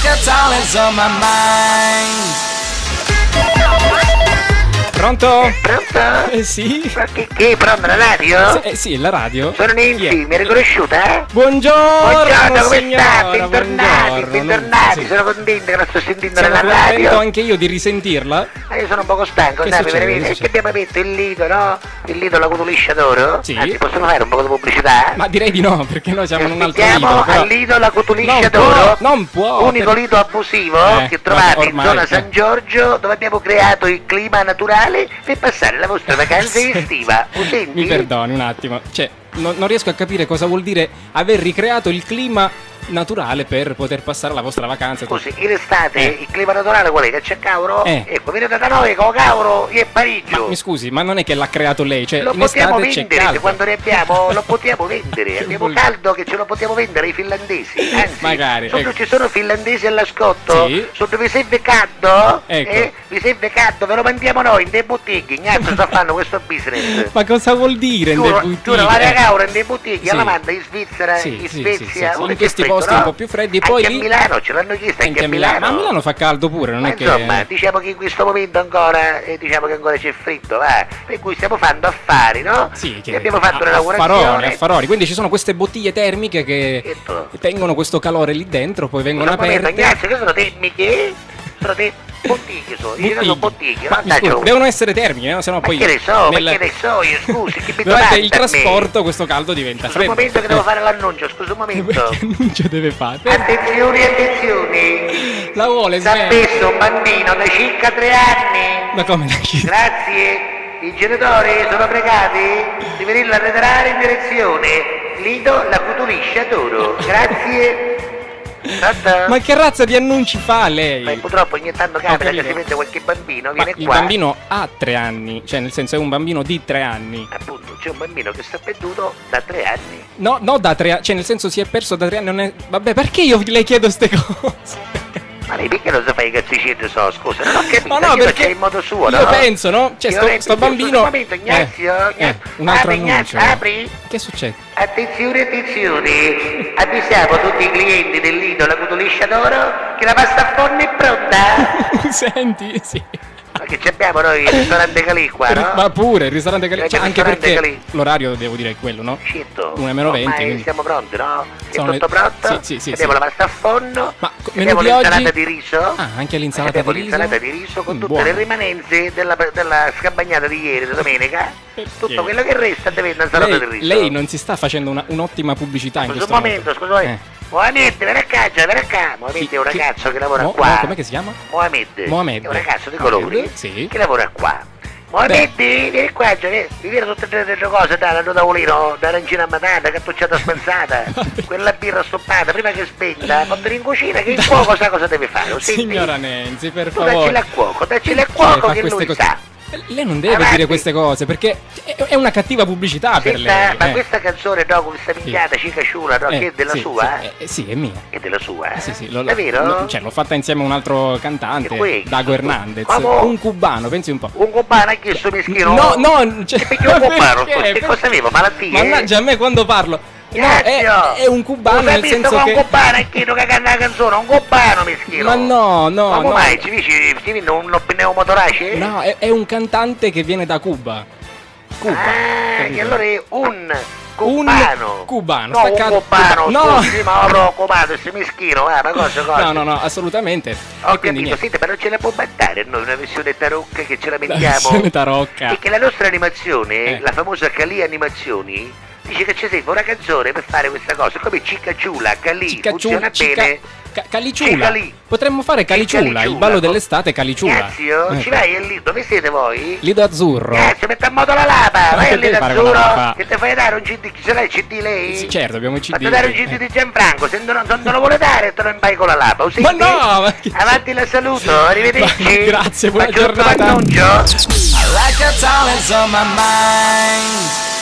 that's all that's on my mind. Pronto? Pronto? Sì? Ma che pronto la radio? Sì, la radio. Sono Nancy, mi hai riconosciuta? Buongiorno, Buongiorno, come signora, state? Bentornati, buongiorno. bentornati, Sì. sono contento che la sto sentendo Sono nella contento radio. anche io di risentirla. Io sono un poco stanco, Che sai, succede? veramente. Che È che abbiamo aperto il Lido, no? Il Lido la Cutuliscia d'Oro? Sì. Anzi, possono fare un po' di pubblicità? Ma direi di no, perché noi siamo in un altro Aspettiamo lido. Però al Lido la Cutuliscia non d'Oro. può, non può. Unico lido abusivo che trovate in ormai, zona San Giorgio, dove abbiamo creato il clima naturale per passare la vostra vacanza estiva. Lo senti? Mi perdoni un attimo, cioè non riesco a capire cosa vuol dire aver ricreato il clima naturale per poter passare la vostra vacanza. Scusi, in estate il clima naturale qual è? Che c'è Cauro? Ecco, venite da noi con Cauro e Parigi. Mi scusi, ma non è che l'ha creato lei, cioè Lo in possiamo estate c'è vendere, caldo. quando ne abbiamo lo possiamo vendere. Abbiamo caldo che ce lo possiamo vendere ai finlandesi. Anzi, Magari, sotto ecco. ci sono finlandesi all'ascolto. Sì. Sotto vi serve caldo? Ecco. Vi serve caldo, ve lo mandiamo noi in dei bottiglie. Ignazio sta fanno questo business. Ma cosa vuol dire in dei bottiglie? Giuro, la Cauro in dei bottiglie, Sì. la manda in Svizzera, Sì, in sì, Svezia. sì, sì, Ora in c'è questi freddo, posti no? un po' più freddi e poi anche lì a Milano, ce l'hanno chiesto anche a Milano. Ma a Milano fa caldo pure, non Ma è che... insomma, diciamo che in questo momento ancora, diciamo che ancora c'è freddo, va. Per cui stiamo facendo affari, no? Sì, che E abbiamo fatto a un'inaugurazione. Farori, quindi ci sono queste bottiglie termiche che tengono questo calore lì dentro, poi vengono Un momento, aperte. Ignazio, che sono termiche? Sono bottiglie, io sono bottiglie, Ma no? mi scusi, devono essere termiche, no? Sennò poi che ne so, nel- ma che ne so io, scusi, che mi durante il domanda a me? trasporto questo caldo diventa Scusa un freddo. momento che devo fare l'annuncio, scusa un momento. Che annuncio deve fare? Attenzione, attenzione. La vuole S'ha Sven? perso un bambino da circa 3 anni. Ma come da chi? Grazie. I genitori sono pregati di venirlo a ritirare in direzione Lido la Cutuliscia d'Oro. Grazie. Pronto? Ma che razza di annunci fa lei? Ma purtroppo ogni tanto capita che capito. si vede qualche bambino, Ma viene il qua. bambino ha 3 anni, cioè nel senso è un bambino di 3 anni. Appunto, c'è un bambino che sta perduto da 3 anni. No, da 3 anni, cioè nel senso si è perso da 3 anni, non è... Vabbè, perché io le chiedo ste cose? Ma lei perché non si fa i cazzicietti so, scusa? Non ho capito, Ma no, ognuno perché c'è il modo suo, no? io penso, no? Cioè, sto bambino... Un momento, Ignazio, un altro apri, Ignazio, annuncio. apri. Che succede? Attenzione, attenzione, avvisiamo tutti i clienti del Lido la Cutuliscia d'Oro che la pasta a forno è pronta. Senti, sì. Ma che ci abbiamo noi il ristorante Calì qua, no? Ma pure, il ristorante Calì, C'è il anche ristorante perché Calì. l'orario devo dire è quello, no? Certo. 1:20. Ormai quindi- siamo pronti, no? È Sono tutto le- pronto? Sì, Abbiamo sì. la pasta a forno, Ma menù abbiamo di l'insalata oggi? di riso. Ah, anche l'insalata abbiamo di riso? l'insalata di riso con tutte Buono. le rimanenze della scampagnata di ieri, di domenica. Tutto quello che resta diventa insalata di riso. Lei non si sta facendo un'ottima pubblicità in Scusa questo un momento, scusa. Mohamed, vieni a casa, vieni a casa. Mohamed è un ragazzo che lavora qua. Come si chiama? Mohamed. Mohamed. È un ragazzo di colori sì. che lavora qua. Mohamed, vieni qua, cioè, mi viene tutte le cose da tavolino, da arancina matata, cattucciata spensata, quella birra stoppata, prima che spenta, portali in cucina che il cuoco sa cosa deve fare. Lo senti? Signora Nancy, per Tu favore. dacci al cuoco che queste lui cose? sa. Lei non deve Avanti. dire queste cose perché è una cattiva pubblicità per Senta, lei. ma questa canzone, no, questa minchiata ciula, no, che è della sì, sua? Sì, sì, è mia. È della sua? Sì, Davvero? cioè, l'ho fatta insieme a un altro cantante, E poi? Dago Hernandez, Ma un cubano, pensi un po'. Un cubano ha chiesto meschino? No, cioè, perché un cubano? perché? Che cosa avevo? Malattie? Mannaggia a me quando parlo. No, è un cubano nel senso che... che... un cubano è chiesto che canta la canzone, un cubano meschino. Ma no. Come mai? Ci dici un pneumotorace? No, è un cantante che viene da Cuba. Ah, capito? e allora è un cubano. Un cubano, no, staccato. un cubano, No. scusi, ma avrò occupato, sei meschino, ma cosa? No, assolutamente. Ho E quindi capito, niente. senti, ma non ce la può mandare a noi una versione tarocca che ce la mettiamo? versione tarocca. Perché la nostra animazione, la famosa Calì Animazioni, dice che ci serve una canzone per fare questa cosa, come Ciccaciula, Calì, funziona bene. Caliciula. Cicalì. Potremmo fare Caliciula, il Caliciula. ballo d'estate Caliciula. Ignazio, ci vai lì, dove siete voi? Lido Azzurro. Ignazio, metti a modo la lapa, Ma vai che lì devi da fare con la Azzurro, lapa? che ti fai dare un CD, ce l'hai il CD lei? Sì, certo, abbiamo il CD. Fatti dare un CD di Gianfranco, se non te lo vuole dare te lo impai con la lapa, Ma no! Ma che... Avanti la saluto, arrivederci. Ma grazie, buona Faccio l'ultimo giornata. annuncio. I like that's all that's on my mind.